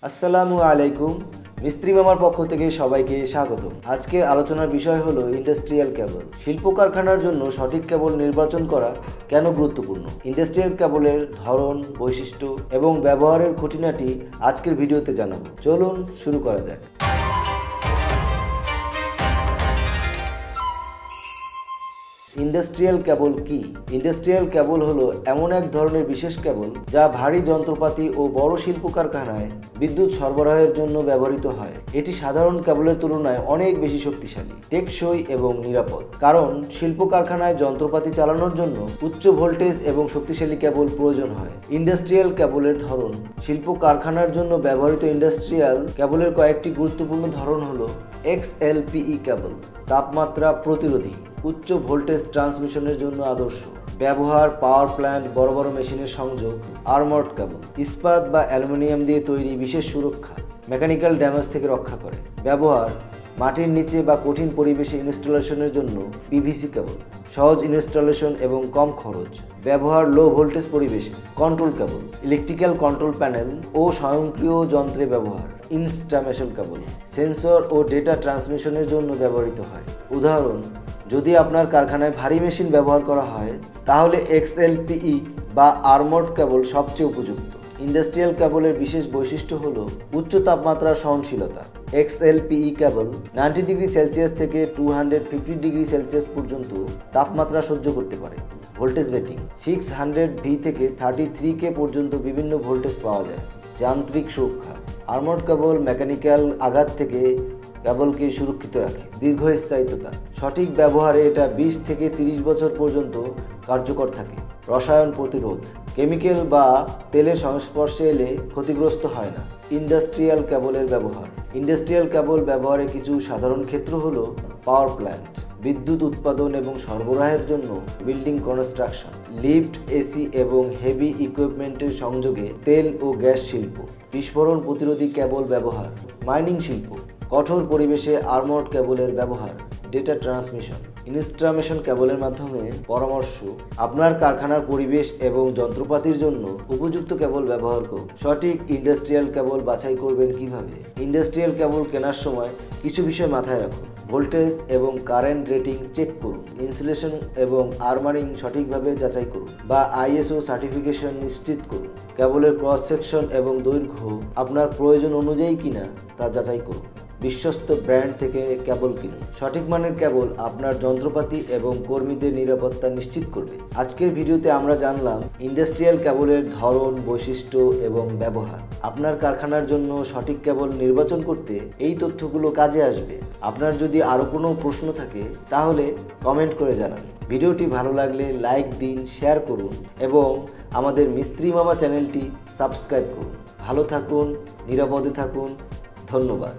আসসালামু আলাইকুম। মিস্ত্রি মামার পক্ষ থেকে সবাইকে স্বাগতম। আজকের আলোচনার বিষয় হলো ইন্ডাস্ট্রিয়াল কেবল। শিল্প কারখানার জন্য সঠিক কেবল নির্বাচন করা কেন গুরুত্বপূর্ণ। ইন্ডাস্ট্রিয়াল কেবলের ধরন, বৈশিষ্ট্য এবং ব্যবহারের খুঁটিনাটি আজকের ভিডিওতে জানাবো। চলুন শুরু করা যাক। ইন্ডাস্ট্রিয়াল কেবল কি? ইন্ডাস্ট্রিয়াল কেবল হলো এমন এক ধরনের বিশেষ কেবল যা ভারী যন্ত্রপাতি ও বড় শিল্প কারখানায় বিদ্যুৎ সরবরাহের জন্য ব্যবহৃত হয়। এটি সাধারণ কেবলের তুলনায় অনেক বেশি শক্তিশালী, টেকসই এবং নিরাপদ। কারণ শিল্প কারখানায় যন্ত্রপাতি চালানোর জন্য উচ্চ ভোল্টেজ এবং শক্তিশালী কেবল প্রয়োজন হয়। ইন্ডাস্ট্রিয়াল কেবলের ধরন। শিল্প কারখানার জন্য ব্যবহৃত ইন্ডাস্ট্রিয়াল কেবলের কয়েকটি গুরুত্বপূর্ণ ধরন হলো XLPE কেবল, তাপমাত্রা প্রতিরোধী, উচ্চ ভোল্টেজ ট্রান্সমিশনের জন্য আদর্শ। ব্যবহার: পাওয়ার প্ল্যান্ট, বড় বড় মেশিনের সংযোগ। আর্মড কেবল, ইস্পাত বা অ্যালুমিনিয়াম দিয়ে তৈরি, বিশেষ সুরক্ষা, মেকানিক্যাল ড্যামেজ থেকে রক্ষা করে। ব্যবহার: মাটির নিচে বা কঠিন পরিবেশে ইনস্টলেশনের জন্য PVC কেবল, সহজ ইনস্টলেশন এবং কম খরচ। ব্যবহার: লো ভোল্টেজ পরিবেশে। কন্ট্রোল কেবল, ইলেকট্রিক্যাল কন্ট্রোল প্যানেল ও স্বয়ংক্রিয় যন্ত্রে ব্যবহার। ইনস্টালেশন কেবল, সেন্সর ও ডেটা ট্রান্সমিশনের জন্য ব্যবহৃত হয়। উদাহরণ: যদি আপনার কারখানায় ভারী মেশিন ব্যবহার করা হয় তাহলে XLPE বা আর্মড কেবল সবচেয়ে উপযুক্ত। ইন্ডাস্ট্রিয়াল কেবলের বিশেষ বৈশিষ্ট্য হল উচ্চ তাপমাত্রা সহনশীলতা। XLPE কেবল 90 ডিগ্রি সেলসিয়াস থেকে 250 ডিগ্রি সেলসিয়াস পর্যন্ত তাপমাত্রা সহ্য করতে পারে। ভোল্টেজ রেটিং: 600V থেকে 33K পর্যন্ত বিভিন্ন ভোল্টেজ পাওয়া যায়। যান্ত্রিক সুরক্ষা: আর্মড কেবল মেকানিক্যাল আঘাত থেকে কেবলকে সুরক্ষিত রাখে। দীর্ঘস্থায়িত্বতা: সঠিক ব্যবহারে এটা 20 থেকে 30 বছর পর্যন্ত কার্যকর থাকে। রসায়ন প্রতিরোধ: কেমিক্যাল বা তেলের সংস্পর্শে এলে ক্ষতিগ্রস্ত হয় না। ইন্ডাস্ট্রিয়াল কেবলের ব্যবহার। ইন্ডাস্ট্রিয়াল কেবল ব্যবহারে কিছু সাধারণ ক্ষেত্র হলো পাওয়ার প্ল্যান্ট, বিদ্যুৎ উৎপাদন এবং সরবরাহের জন্য বিল্ডিং কনস্ট্রাকশন, লিফট, এসি এবং হেভি ইকুইপমেন্টের সংযোগে তেল ও গ্যাস শিল্প। বিস্ফোরণ প্রতিরোধী কেবল ব্যবহার। মাইনিং শিল্প, কঠোর পরিবেশে আর্মড কেবলের ব্যবহার। ডেটা ট্রান্সমিশন, ইনস্টলেশন কেবলের মাধ্যমে পরামর্শ। আপনার কারখানার পরিবেশ এবং যন্ত্রপাতির জন্য উপযুক্ত কেবল ব্যবহার করুন। সঠিক ইন্ডাস্ট্রিয়াল কেবল বাছাই করবেন কিভাবে? ইন্ডাস্ট্রিয়াল কেবল কেনার সময় কিছু বিষয় মাথায় রাখুন। ভোল্টেজ এবং কারেন্ট রেটিং চেক করুন। ইনসুলেশন এবং আর্মারিং সঠিকভাবে যাচাই করুন বা ISO সার্টিফিকেশন নিশ্চিত করুন। কেবলের ক্রস সেকশন এবং দৈর্ঘ্য আপনার প্রয়োজন অনুযায়ী কিনা তা যাচাই করুন। বিশ্বস্ত ব্র্যান্ড থেকে কেবল কিনুন। সঠিক মানের কেবল আপনার যন্ত্রপাতি এবং কর্মীদের নিরাপত্তা নিশ্চিত করবে। আজকের ভিডিওতে আমরা জানলাম ইন্ডাস্ট্রিয়াল কেবলের ধরন, বৈশিষ্ট্য এবং ব্যবহার। আপনার কারখানার জন্য সঠিক কেবল নির্বাচন করতে এই তথ্যগুলো কাজে আসবে। আপনার যদি আরও কোনো প্রশ্ন থাকে তাহলে কমেন্ট করে জানান। ভিডিওটি ভালো লাগলে লাইক দিন, শেয়ার করুন এবং আমাদের মিস্ত্রি মামা চ্যানেলটি সাবস্ক্রাইব করুন। ভালো থাকুন, নিরাপদে থাকুন। ধন্যবাদ।